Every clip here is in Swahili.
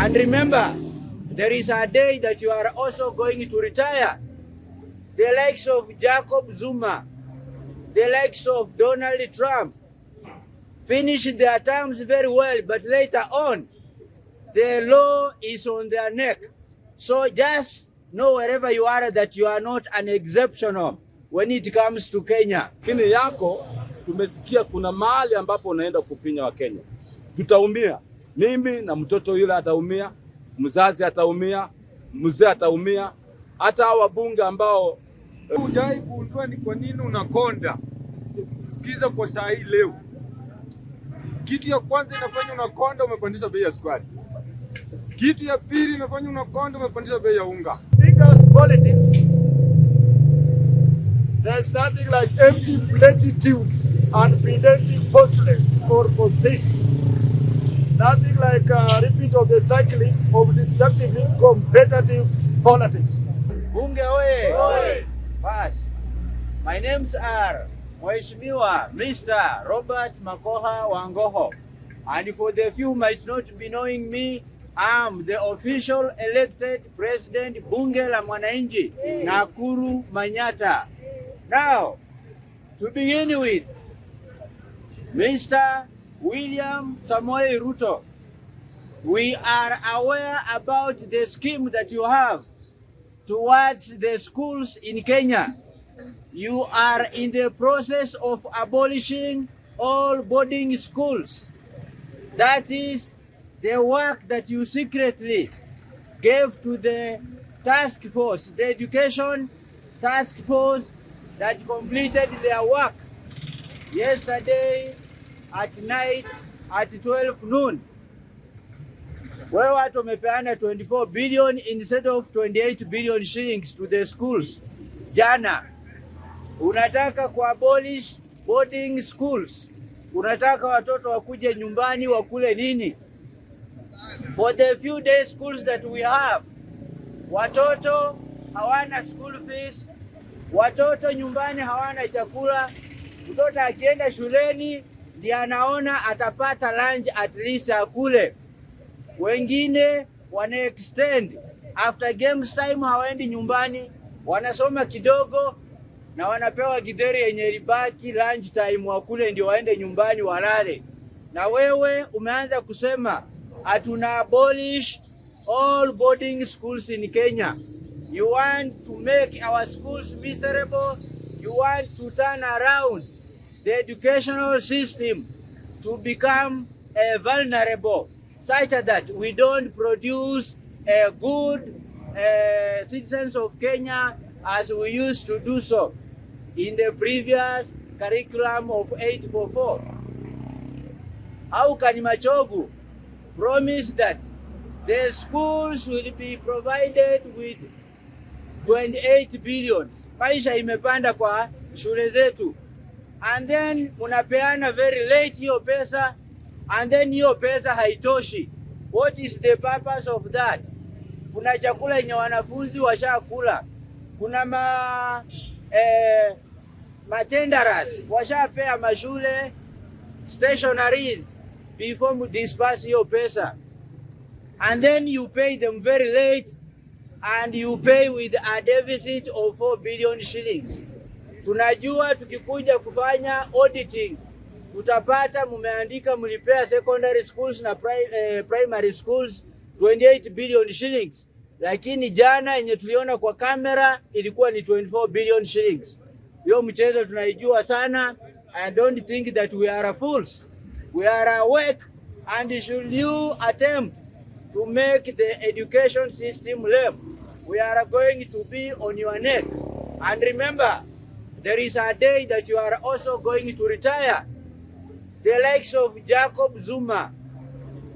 And remember, there is a day that you are also going to retire. The likes of Jacob Zuma, the likes of Donald Trump, finished their terms very well, but later on, the law is on their neck. So just know wherever you are that you are not an exceptional when it comes to Kenya. Kini yako tumesikia kuna mahali ambapo unaenda kupinya wa Kenya. Tutaumia. Mimi na mtoto yule ataumia, mzazi ataumia, mzee ataumia, hata wabunge ambao hujai kuulizwa ni kwa nini unakonda. Sikiza kwa saa hii leo. Kitu ya kwanza inafanya unakonda, umepandisha bei ya sukari. Kitu ya pili inafanya unakonda, umepandisha bei ya unga. Because politics, there's nothing like empty platitudes and pedantic postulates for conceit. Nothing like a repeat of the cycling of destructively competitive politics. Bunge oye! Pass. My names are Mheshimiwa Mr. Robert Makoha Wangoho. And for the few who might not be knowing me, I'm the official elected president Bunge la Mwananchi, Nakuru, Manyatta. Now, to begin with, Mr. William Samoei Ruto, we are aware about the scheme that you have towards the schools in Kenya. You are in the process of abolishing all boarding schools. That is the work that you secretly gave to the task force, the education task force that completed their work yesterday at night at 12 noon. Wewe watu wamepeana 24 billion instead of 28 billion shillings to the schools. Jana unataka kuabolish boarding schools. Unataka watoto wakuje nyumbani wakule nini? For the few day schools that we have, watoto hawana school fees, watoto nyumbani hawana chakula. Mtoto akienda shuleni ndiye anaona atapata lunch at least akule. Wengine wana extend after games time, hawaendi nyumbani, wanasoma kidogo na wanapewa githeri yenye libaki lunch time wakule ndio waende nyumbani walale. Na wewe umeanza kusema atuna abolish all boarding schools in Kenya. You want to make our schools miserable. You want to turn around the educational system to become vulnerable, such that we don't produce good citizens of Kenya as we used to do so in the previous curriculum of 844. How can Machogu promise that the schools will be provided with 28 billion? Maisha imepanda kwa shule zetu. And then munapeana very late hiyo pesa, and then hiyo pesa haitoshi. What is the purpose of that? Kuna chakula yenye wanafunzi washakula. Kuna matenderas washapea mashule stationaries before mu disperse hiyo pesa. And then you pay them very late, and you pay with a deficit of 4 billion shillings. Tunajua tukikuja kufanya auditing utapata mumeandika mlipea secondary schools na primary schools 28 billion shillings, lakini jana yenye tuliona kwa kamera ilikuwa ni 24 billion shillings. Hiyo mchezo tunaijua sana. I don't think that we are fools. We are awake, and should you attempt to make the education system lame, we are going to be on your neck. And remember, there is a day that you are also going to retire. The likes of Jacob Zuma,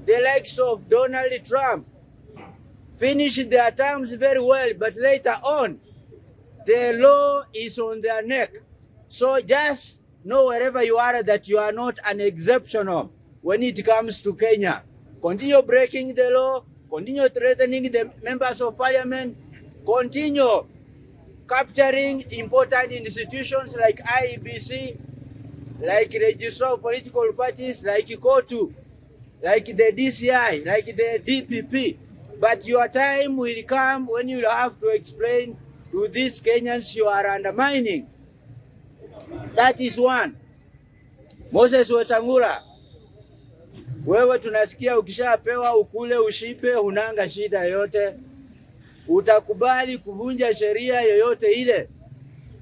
the likes of Donald Trump, finished their terms very well, but later on, the law is on their neck. So just know wherever you are that you are not an exceptional when it comes to Kenya. Continue breaking the law, continue threatening the members of parliament, continue capturing important institutions like IEBC, like Register of Political Parties, like Kotu. like the DCI, like the DPP. But your time will come when you have to explain to these Kenyans you are undermining. That is one. Moses Wetangula, wewe tunasikia ukishapewa ukule ushibe, hunanga shida yote, utakubali kuvunja sheria yoyote ile.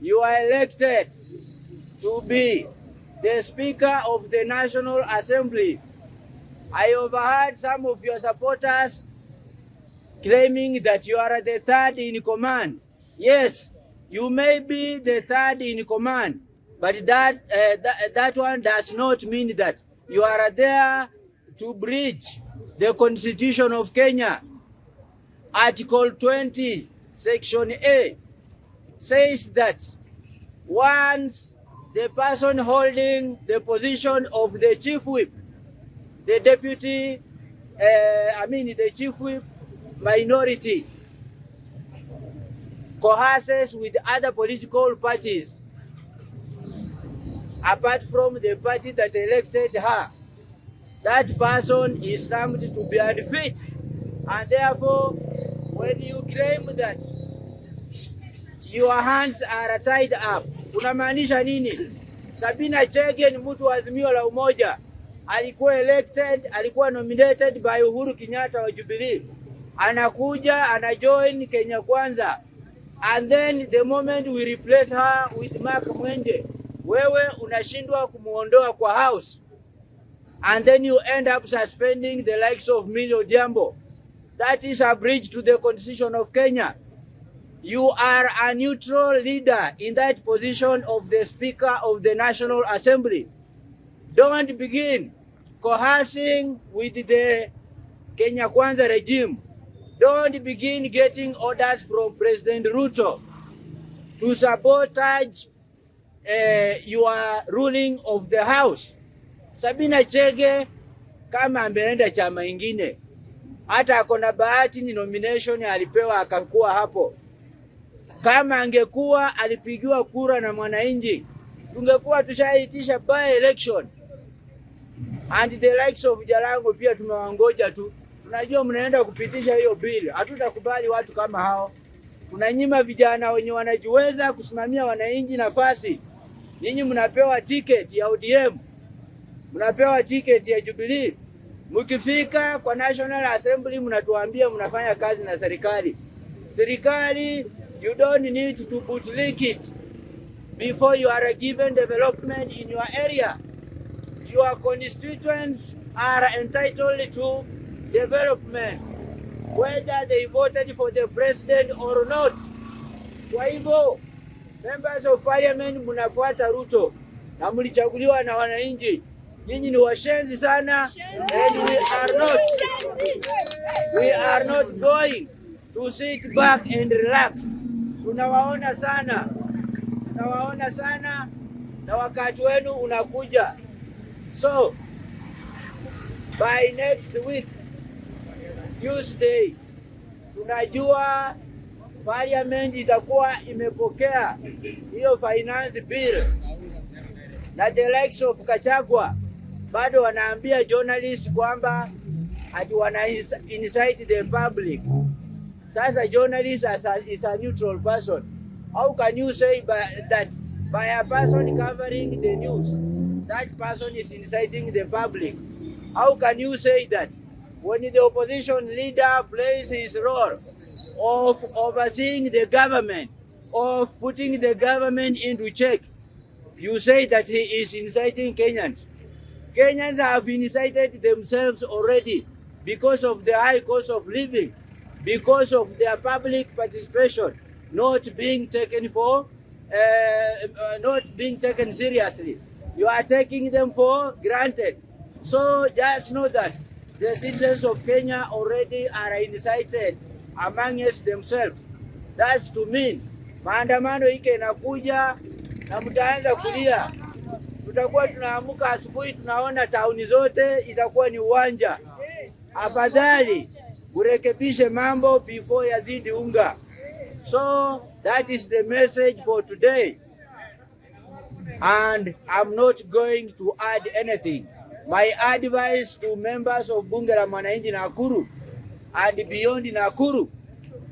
You are elected to be the Speaker of the National Assembly. I overheard some of your supporters claiming that you are the third in command. Yes, you may be the third in command, but that one does not mean that you are there to breach the Constitution of Kenya. Article 20, Section A says that once the person holding the position of the chief whip, the deputy, the chief whip minority coalesces with other political parties apart from the party that elected her, that person is termed to be unfit. And therefore, when you claim that your hands are tied up, unamaanisha nini? Sabina Chege ni mtu wa Azimio la Umoja, alikuwa elected, alikuwa nominated by Uhuru Kenyatta wa Jubilee, anakuja anajoin Kenya Kwanza, and then the moment we replace her with Mark Mwende, wewe unashindwa kumuondoa kwa house, and then you end up suspending the likes of Millie Odhiambo. That is a breach to the Constitution of Kenya. You are a neutral leader in that position of the Speaker of the National Assembly. Don't begin coercing with the Kenya Kwanza regime. Don't begin getting orders from President Ruto to sabotage your ruling of the House. Sabina Chege kama ameenda chama ingine, hata akona bahati ni nomination alipewa akakuwa hapo. Kama angekuwa alipigiwa kura na mwananchi, tungekuwa tushaitisha by election. And the likes of Jalango pia tumewangoja tu. Tunajua mnaenda kupitisha hiyo bill. Hatutakubali watu kama hao. Tunanyima vijana wenye wanajiweza kusimamia wananchi nafasi. Ninyi mnapewa ticket ya ODM, mnapewa ticket ya Jubilee. Mkifika kwa National Assembly mnatuambia mnafanya kazi na serikali. Serikali, you don't need to bootlick it before you are given development in your area. Your constituents are entitled to development, whether they voted for the president or not. Kwa hivyo, members of parliament mnafuata Ruto na mlichaguliwa na wananchi. Nyinyi ni washenzi sana, and we are not going to sit back and relax. Tunawaona sana na wakati wenu unakuja. So by next week Tuesday, tunajua parliament itakuwa imepokea hiyo finance bill, na the likes of Kachagwa bado wanaambia journalists kwamba ati wana incite the public. Sasa journalist is a neutral person. How can you say that by a person covering the news, that person is inciting the public? How can you say that when the opposition leader plays his role of overseeing the government, of putting the government into check, you say that he is inciting Kenyans? Kenyans have incited themselves already because of the high cost of living, because of their public participation not being taken seriously. You are taking them for granted. So just know that the citizens of Kenya already are incited amongst themselves. That's to mean maandamano ike inakuja na mtaanza kulia. Tutakuwa tunaamuka asubuhi tunaona tauni zote itakuwa ni uwanja. Afadhali urekebishe mambo before yazidi unga. So that is the message for today. And I'm not going to add anything. My advice to members of Bunge la Mwananchi Nakuru and beyond Nakuru,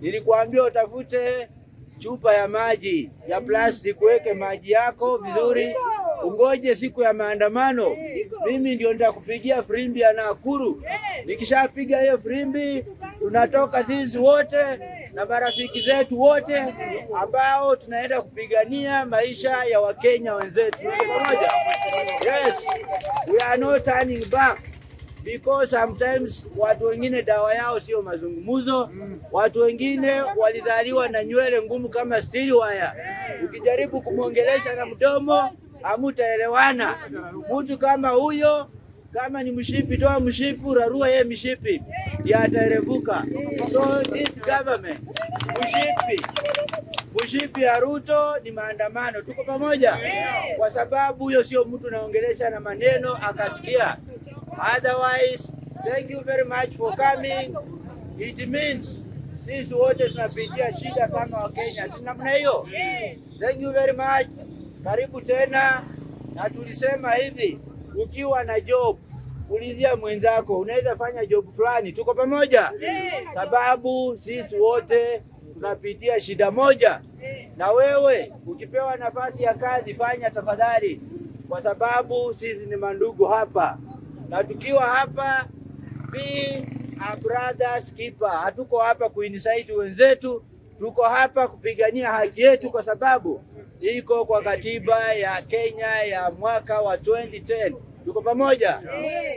nilikuambia utafute chupa ya maji ya plastic, weke maji yako vizuri, ungoje siku ya maandamano. Mimi ndio nitakupigia frimbi ya Nakuru. Nikishapiga hiyo frimbi, tunatoka sisi wote na marafiki zetu wote ambao tunaenda kupigania maisha ya Wakenya wenzetu pamoja. Yes, we are not turning back. Because sometimes watu wengine dawa yao sio mazungumuzo. Watu wengine walizaliwa na nywele ngumu kama steel wire. Ukijaribu kumwongelesha na mdomo, hamutaelewana. Mtu kama huyo, kama ni mshipi, toa mshipi, rarua yeye mshipi, ya ataerevuka. So this government, mshipi ya Ruto ni maandamano. Tuko pamoja? Kwa sababu huyo sio mtu naongelesha na maneno akasikia. Otherwise, thank you very much for coming. It means sisi wote tunapitia shida kama Wakenya. Si namna hiyo? Thank you very much. Karibu tena. Na tulisema hivi, ukiwa na job, ulizia mwenzako, unaweza fanya job fulani. Tuko pamoja? Sababu sisi wote tunapitia shida moja. Na wewe ukipewa nafasi ya kazi, fanya tafadhali, kwa sababu sisi ni mandugu hapa. Na tukiwa hapa, be a brother's keeper. Hatuko hapa kuincite wenzetu, tuko hapa kupigania haki yetu, kwa sababu iko kwa katiba ya Kenya ya mwaka wa 2010. Tuko pamoja?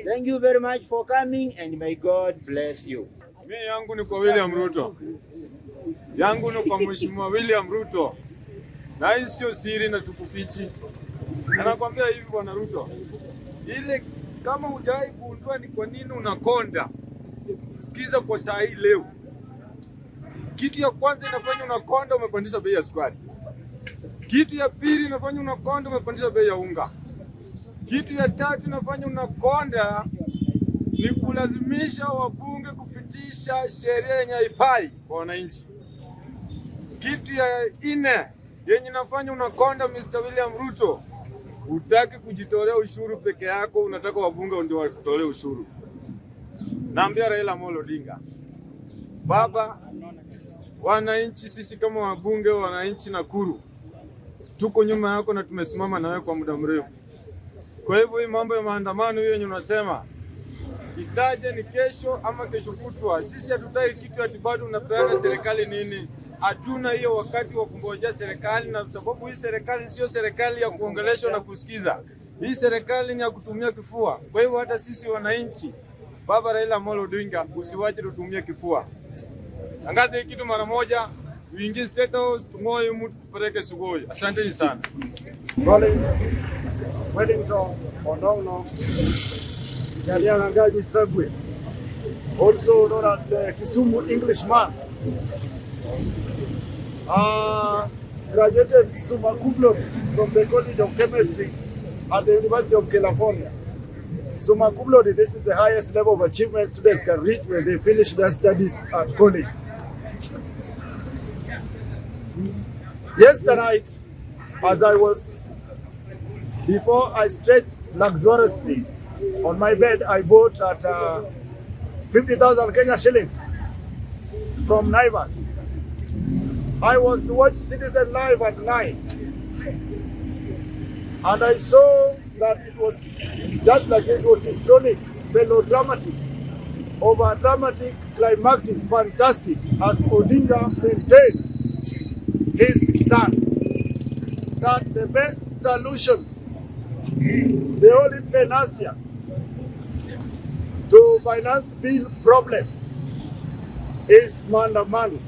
Thank you very much for coming and may God bless you. Mimi yangu ni kwa William Ruto. Yangu ni kwa Mheshimiwa William Ruto. Na hii sio siri na tukufichi. Anakuambia hivi Bwana Ruto. Ile kama hujai kujua ni kwa nini unakonda, sikiza kwa saa hii leo. Kitu ya kwanza inafanya unakonda, umepandisha bei ya sukari. Kitu ya pili inafanya unakonda, umepandisha bei ya unga. Kitu ya tatu inafanya unakonda ni kulazimisha wabunge kupitisha sheria yenye haifai kwa wananchi. Kitu ya nne yenye inafanya unakonda, Mr. William Ruto, hutaki kujitolea ushuru peke yako, unataka wabunge ndio wakutolee ushuru. Naambia Raila Amolo Odinga, baba, wananchi sisi kama wabunge wananchi Nakuru tuko nyuma yako na tumesimama na wewe kwa muda mrefu. Kwa hivyo hii mambo ya maandamano hiyo yenye unasema itaje ni kesho ama kesho kutwa, sisi hatutaki kitu ati bado unapeana serikali nini. Hatuna hiyo wakati wa kungojea serikali, na sababu hii serikali sio serikali ya kuongeleshwa na kusikiza. Hii serikali ni ya kutumia kifua. Kwa hivyo hata sisi wananchi, baba Raila Amolo Odinga, usiwache tutumie kifua. Tangaza hii kitu mara moja, uingie State House, tungoe mtu tupeleke Sugoi. Asante sana. Wellington, Ondongno, Kenyan Subway, also known as the Kisumu Englishman. Graduated summa cum laude from the College of Chemistry at the University of California. Summa cum laude, this is the highest level of achievement students can reach when they finish their studies at college. Yesterday, before I stretched luxuriously on my bed, I bought at 50,000 Kenya shillings from Naivas. I was to watch Citizen Live at 9, and I saw that it was just like it was historic, melodramatic, over-dramatic, climactic, fantastic, as Odinga maintained his stand that the best solutions, the only panacea to finance bill problem is maandamano.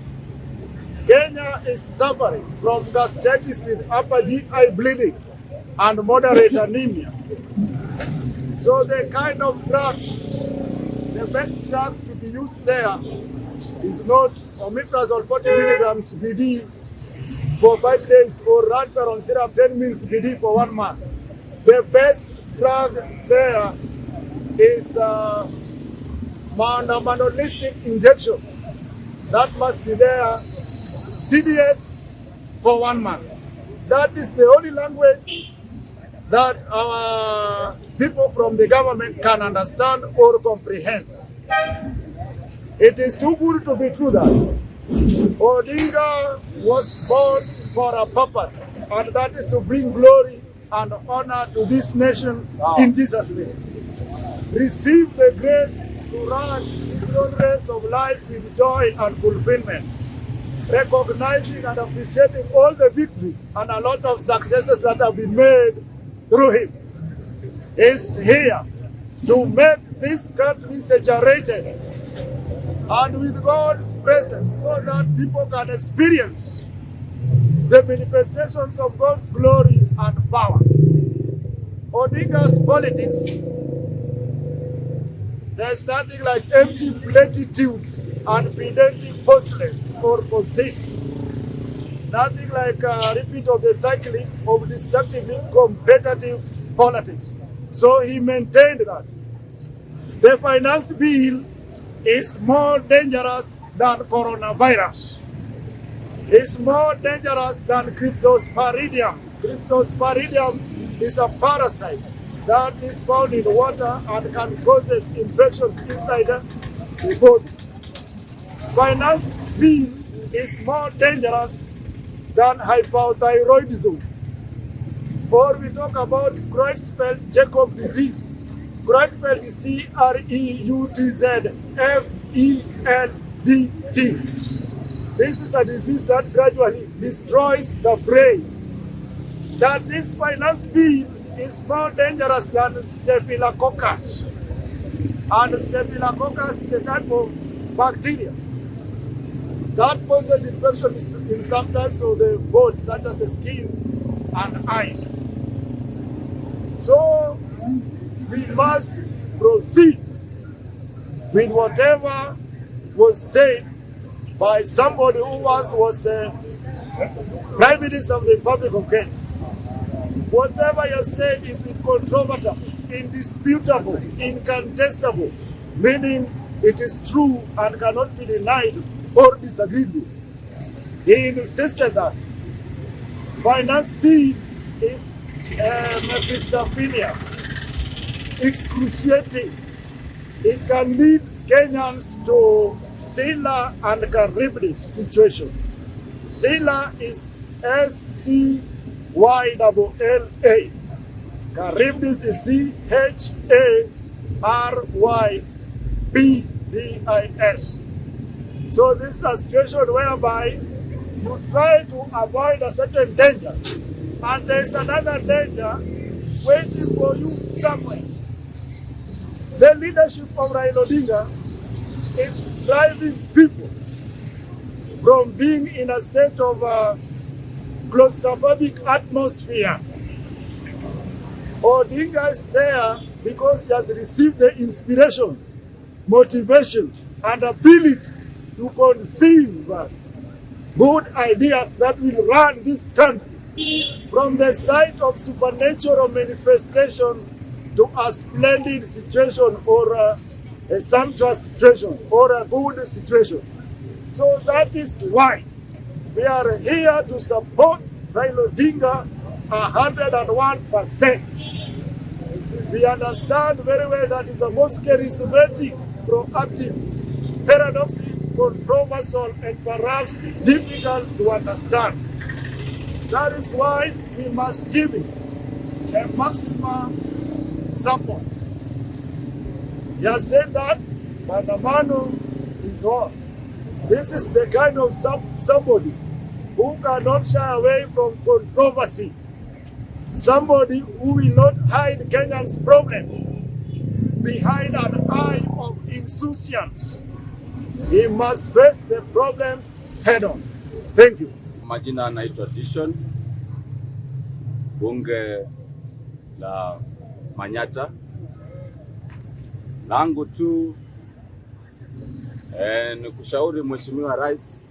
Kenya is suffering from gastritis with upper GI bleeding and moderate anemia. So the kind of drugs, the best drugs to be used there is not omeprazole 40 milligrams BD for 5 days or Ranferon syrup 10 mils BD for 1 month. The best drug there is monolistic injection. That must be there, TDS for 1 month. That is the only language that our people from the government can understand or comprehend. It is too good to be true that Odinga was born for a purpose, and that is to bring glory and honor to this nation in Jesus' name. Receive the grace to run this road race of life with joy and fulfillment, recognizing and appreciating all the victories and a lot of successes that have been made through him. Is here to make this country saturated and with God's presence so that people can experience the manifestations of God's glory and power. Odinga's politics, there's nothing like empty platitudes and pedantic postulates or conceit. Nothing like a repeat of the cycling of destructively competitive politics. So he maintained that the finance bill is more dangerous than coronavirus. It's more dangerous than cryptosporidium. Cryptosporidium is a parasite that is found in water and can cause infections inside the body. Finance bill is more dangerous than hypothyroidism. Or we talk about Creutzfeldt-Jakob disease. Creutzfeldt is C-R-E-U-T-Z-F-E-L-D-T. This is a disease that gradually destroys the brain. That this finance bill is more dangerous than Staphylococcus. And Staphylococcus is a type of bacteria that causes infection in some types of the body, such as the skin and eyes. So we must proceed with whatever was said by somebody who once was Prime Minister of the Republic of Kenya. Whatever you said is incontrovertible, indisputable, incontestable, meaning it is true and cannot be denied or disagreed with. He insisted that finance bill is Mephistophenia, excruciating. It can lead Kenyans to Scylla and Charybdis situation. Scylla is S-C-Y-L-L-A. Charybdis is C-H-A-R-Y-B-D-I-S. So this is a situation whereby you try to avoid a certain danger, and there is another danger waiting for you somewhere. The leadership of Raila Odinga is driving people from being in a state of claustrophobic atmosphere. Odinga is there because he has received the inspiration, motivation, and ability to conceive good ideas that will run this country from the site of supernatural manifestation to a splendid situation or a sumptuous situation or a good situation. So that is why we are here to support Raila Odinga 101%. We understand very well that is the most charismatic, proactive, paradoxical, controversial, and perhaps difficult to understand. That is why we must give it a maximum support. He has said that Maandamano is on. This is the kind of somebody who cannot shy away from controversy. Somebody who will not hide Kenyans' problem behind an eye of insouciance. He must face the problems head on. Thank you. Majina anaitwa Dishon, bunge la Manyatta. Langu tu ni kushauri Mheshimiwa Rais,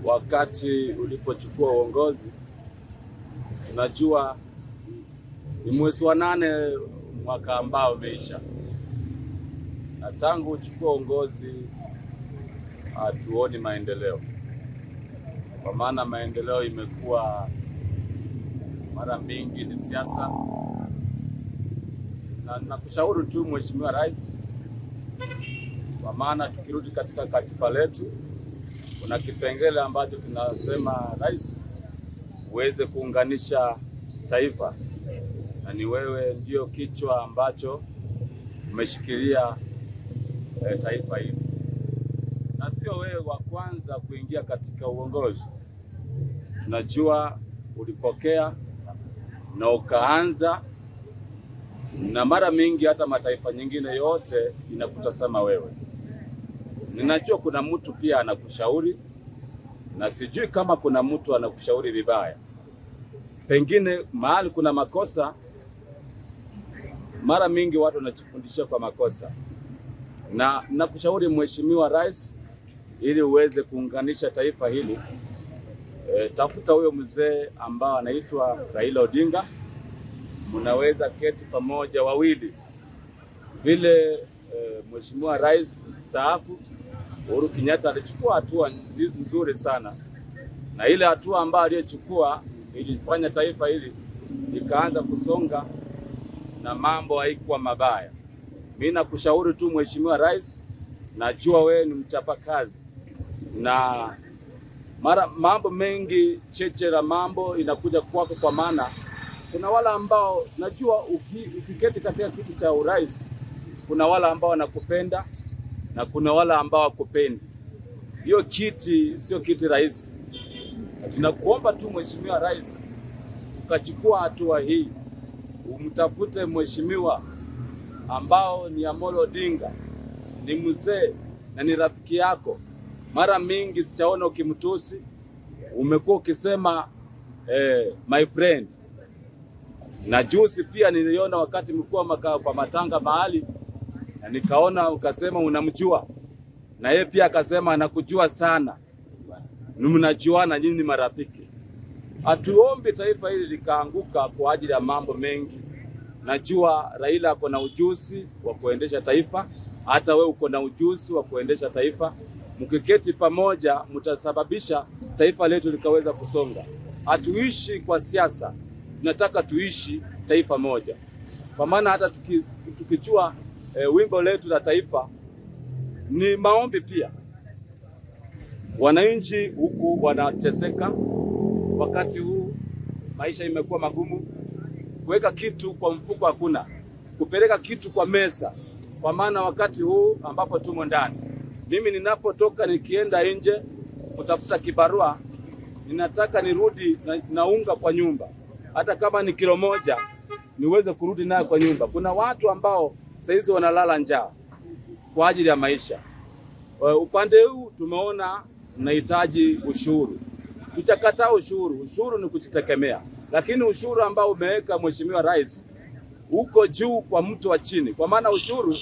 wakati ulipochukua uongozi, tunajua ni mwezi wa 8 mwaka ambao umeisha, na tangu uchukua uongozi hatuoni maendeleo. Kwa maana maendeleo imekuwa mara mingi ni siasa, na nakushauri tu Mheshimiwa Rais, kwa maana tukirudi katika katiba letu kuna kipengele ambacho tunasema rais uweze kuunganisha taifa, na ni wewe ndio kichwa ambacho umeshikilia taifa hili, na sio wewe wa kwanza kuingia katika uongozi. Najua ulipokea na ukaanza, na mara mingi hata mataifa nyingine yote inakutazama wewe. Ninajua kuna mtu pia anakushauri, na sijui kama kuna mtu anakushauri vibaya. Pengine mahali kuna makosa, mara mingi watu wanajifundisha kwa makosa. Na nakushauri Mheshimiwa Rais, ili uweze kuunganisha taifa hili, tafuta huyo mzee ambao anaitwa Raila Odinga, mnaweza keti pamoja wawili. Vile Mheshimiwa Rais mstaafu Uhuru Kenyatta alichukua hatua nzuri sana, na ile hatua ambayo aliyochukua ilifanya taifa hili likaanza kusonga na mambo haikuwa mabaya. Mimi nakushauri tu Mheshimiwa Rais, najua wewe ni mchapakazi, na mambo mengi cheche la mambo inakuja kwako, kwa maana kuna wale ambao najua ukiketi katika kiti cha urais, kuna wale ambao wanakupenda na kuna wale ambao hawakupendi. Hiyo kiti sio kiti rais. Tunakuomba tu Mheshimiwa Rais, ukachukua hatua hii, umtafute mheshimiwa ambao ni Amolo Odinga, ni mzee na ni rafiki yako. Mara mingi sijaona ukimtusi, umekuwa ukisema my friend. Na juzi pia niliona wakati mlikuwa kwa matanga mahali, na nikaona ukasema unamjua, na yeye pia akasema anakujua sana, mnajuana, nyinyi marafiki. Hatuombi taifa hili likaanguka kwa ajili ya mambo mengi. Najua Raila ako na ujuzi wa kuendesha taifa, hata wewe uko na ujuzi wa kuendesha taifa. Mkiketi pamoja mtasababisha taifa letu likaweza kusonga. Hatuishi kwa siasa, tunataka tuishi taifa moja. Kwa maana hata tukichua wimbo letu la taifa ni maombi pia. Wananchi huku wanateseka, wakati huu maisha imekuwa magumu. Kuweka kitu kwa mfuko hakuna, kupeleka kitu kwa meza, kwa maana wakati huu ambapo tumo ndani. Mimi ninapotoka nikienda nje kutafuta kibarua, ninataka nirudi na unga kwa nyumba, hata kama ni kilo moja niweze kurudi nayo kwa nyumba. Kuna watu ambao saizi wanalala njaa kwa ajili ya maisha. Upande huu tumeona unahitaji ushuru. Tutakataa ushuru. Ushuru ni kujitegemea. Lakini ushuru ambao umeweka Mheshimiwa Rais uko juu kwa mtu wa chini. Kwa maana ushuru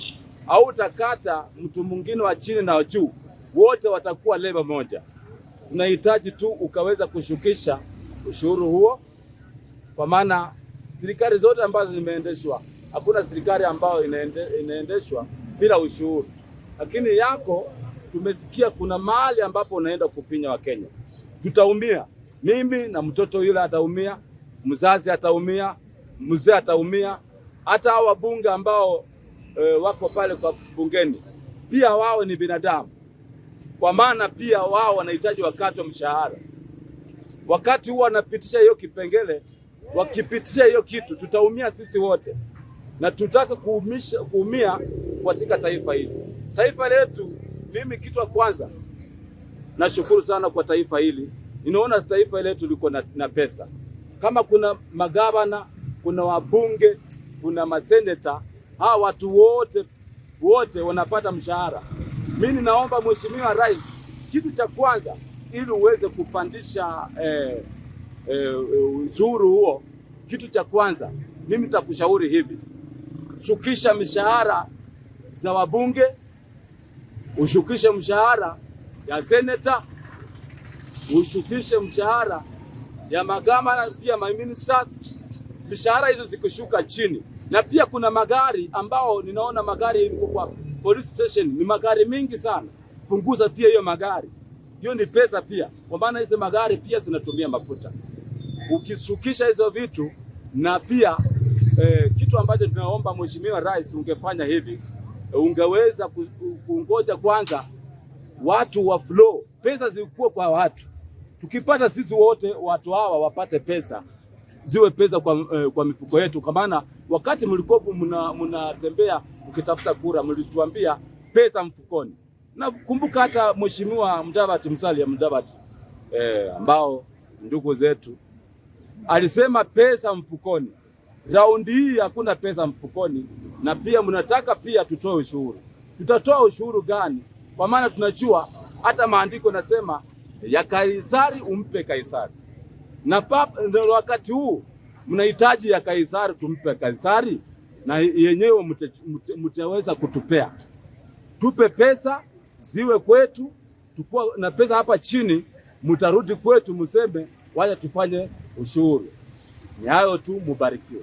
hautakata mtu mwingine wa chini na juu, wote watakuwa leba moja. Tunahitaji tu ukaweza kushukisha ushuru huo, kwa maana serikali zote ambazo zimeendeshwa, hakuna serikali ambayo inaendeshwa bila ushuru. Lakini yako tumesikia kuna mahali ambapo unaenda kupinya wa Kenya. Tutaumia. Mimi na mtoto yule ataumia, mzazi ataumia, mzee ataumia, hata hao wabunge ambao wako pale kwa bungeni pia wao ni binadamu, kwa maana pia wao wanahitaji wakati wa mshahara. Wakati huo wanapitisha hiyo kipengele, wakipitisha hiyo kitu, tutaumia sisi wote, na tutaka kuumia katika taifa hili. Taifa letu, mimi kitu cha kwanza nashukuru sana kwa taifa hili. Ninaona taifa letu liko na pesa. Kama kuna magavana, kuna wabunge, kuna maseneta, hawa watu wote wanapata mshahara. Mimi ninaomba Mheshimiwa Rais, kitu cha kwanza, ili uweze kupandisha ushuru huo, kitu cha kwanza mimi nitakushauri hivi: shukisha mishahara za wabunge, ushukishe mshahara ya seneta, ushukishe mshahara ya magavana, pia ministers. Mishahara hizo zikishuka chini, na pia kuna magari ambao ninaona magari yuko kwa police station ni magari mingi sana. Punguza pia hiyo magari, hiyo ni pesa pia, kwa maana hizo magari pia zinatumia mafuta. ukisukisha hizo vitu. Na pia kitu ambacho tunaomba Mheshimiwa Rais, ungefanya hivi, ungeweza kungoja kwanza watu wa flow, pesa zikuwe kwa watu. Tukipata sisi wote watu hawa wapate pesa, ziwe pesa kwa mifuko yetu. Kwa maana wakati mlikuwa mnatembea ukitafuta kura, mlituambia pesa mfukoni. Na kumbuka hata Mheshimiwa Mudavadi, Musalia Mudavadi ambao ndugu zetu, alisema pesa mfukoni. Raundi hii hakuna pesa mfukoni, na pia mnataka pia tutoe ushuru. Tutatoa ushuru gani? Kwa maana tunajua hata maandiko nasema ya Kaisari umpe Kaisari. Na ndio wakati huu mnahitaji ya Kaisari tumpe Kaisari, na yenyewe mtaweza kutupea. Tupe pesa ziwe kwetu, tukua na pesa hapa chini, mtarudi kwetu mseme wacha tufanye ushuru. Ni hayo tu, mubarikiwe.